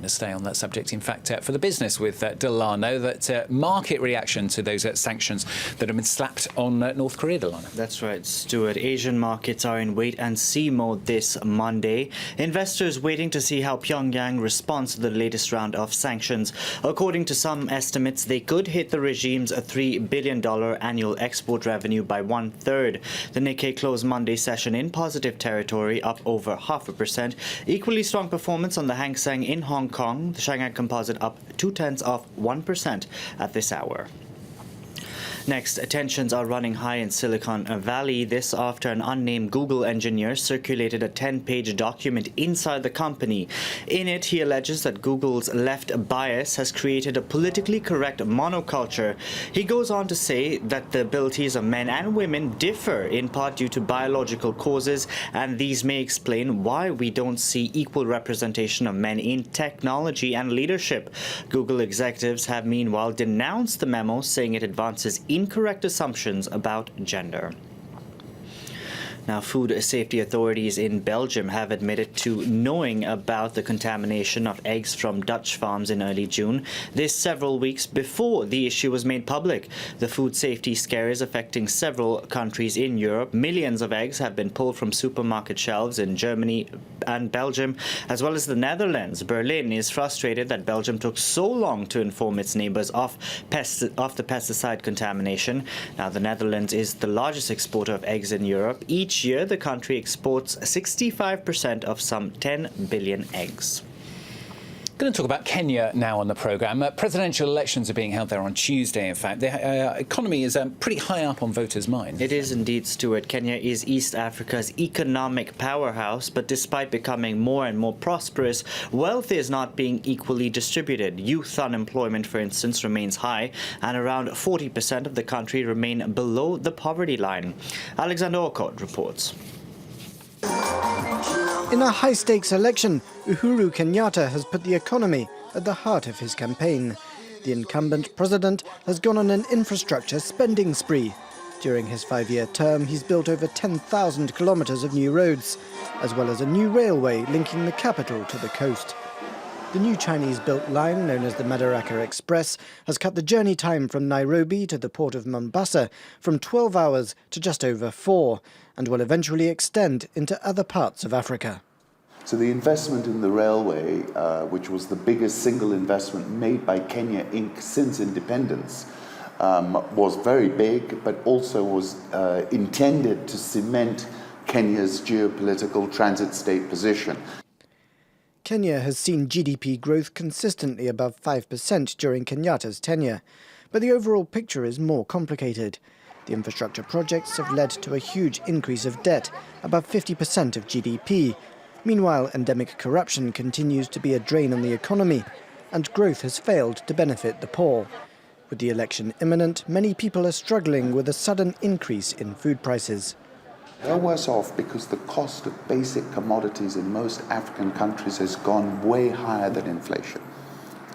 going to stay on that subject, in fact, for the business with Delano, that market reaction to those sanctions that have been slapped on North Korea, Delano. That's right, Stuart. Asian markets are in wait-and-see mode this Monday. Investors waiting to see how Pyongyang responds to the latest round of sanctions. According to some estimates, they could hit the regime's $3 billion annual export revenue by 1/3. The Nikkei closed Monday's session in positive territory, up over 0.5%. Equally strong performance on the Hang Seng in Hong Kong. The Shanghai Composite up 0.2% at this hour. Next, tensions are running high in Silicon Valley. This after an unnamed Google engineer circulated a 10-page document inside the company. In it, he alleges that Google's left bias has created a politically correct monoculture. He goes on to say that the abilities of men and women differ in part due to biological causes, and these may explain why we don't see equal representation of men in technology and leadership. Google executives have meanwhile denounced the memo, saying it advances incorrect assumptions about gender. Now, food safety authorities in Belgium have admitted to knowing about the contamination of eggs from Dutch farms in early June. This several weeks before the issue was made public. The food safety scare is affecting several countries in Europe. Millions of eggs have been pulled from supermarket shelves in Germany and Belgium, as well as the Netherlands. Berlin is frustrated that Belgium took so long to inform its neighbors of the pesticide contamination. Now, the Netherlands is the largest exporter of eggs in Europe. Each year, the country exports 65% of some 10 billion eggs. Going to talk about Kenya now on the programme. Presidential elections are being held there on Tuesday, in fact. The economy is pretty high up on voters' minds. It is indeed, Stuart. Kenya is East Africa's economic powerhouse, but despite becoming more and more prosperous, wealth is not being equally distributed. Youth unemployment, for instance, remains high, and around 40% of the country remain below the poverty line. Alexander Okot reports. In a high-stakes election, Uhuru Kenyatta has put the economy at the heart of his campaign. The incumbent president has gone on an infrastructure spending spree. During his 5-year term, he's built over 10,000 kilometres of new roads, as well as a new railway linking the capital to the coast. The new Chinese-built line, known as the Madaraka Express, has cut the journey time from Nairobi to the port of Mombasa from 12 hours to just over 4, and will eventually extend into other parts of Africa. So the investment in the railway, which was the biggest single investment made by Kenya Inc. since independence, was very big, but also was intended to cement Kenya's geopolitical transit state position. Kenya has seen GDP growth consistently above 5% during Kenyatta's tenure, but the overall picture is more complicated. The infrastructure projects have led to a huge increase of debt, above 50% of GDP. Meanwhile, endemic corruption continues to be a drain on the economy, and growth has failed to benefit the poor. With the election imminent, many people are struggling with a sudden increase in food prices. They're worse off because the cost of basic commodities in most African countries has gone way higher than inflation,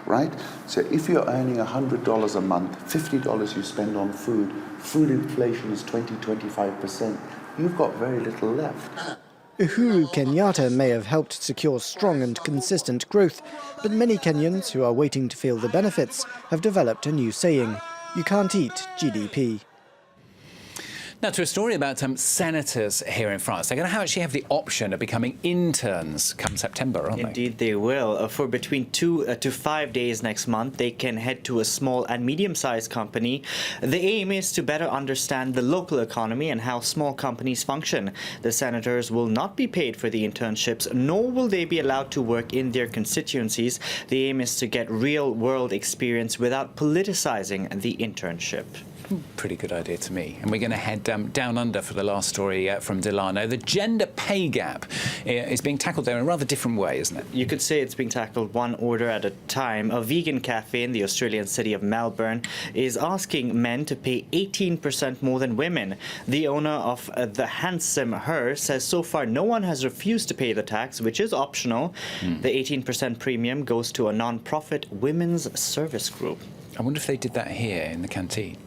right? So if you're earning $100 a month, $50 you spend on food, food inflation is 20–25%, you've got very little left. Uhuru Kenyatta may have helped secure strong and consistent growth, but many Kenyans who are waiting to feel the benefits have developed a new saying: you can't eat GDP. Now to a story about senators here in France. They're going to actually have the option of becoming interns come September, aren't they? Indeed they will. For between 2 to 5 days next month, they can head to a small and medium-sized company. The aim is to better understand the local economy and how small companies function. The senators will not be paid for the internships, nor will they be allowed to work in their constituencies. The aim is to get real-world experience without politicizing the internship. Pretty good idea to me. And we're going to head down under for the last story from Delano. The gender pay gap is being tackled there in a rather different way, isn't it? You could say it's being tackled one order at a time. A vegan cafe in the Australian city of Melbourne is asking men to pay 18% more than women. The owner of the Handsome Her says so far no one has refused to pay the tax, which is optional. The 18% premium goes to a non-profit women's service group. I wonder if they did that here in the canteen.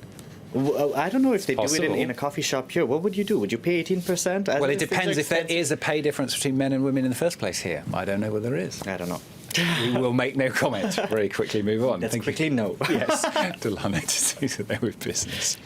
I don't know if they Possible. do it in a coffee shop here. What would you do? Would you pay 18%? Well, it depends if there is a pay difference between men and women in the first place here. I don't know whether there is. I don't know. We will make no comment. Very quickly move on. Let's Thank you. quickly know. Yes, Delano to see that they're with business.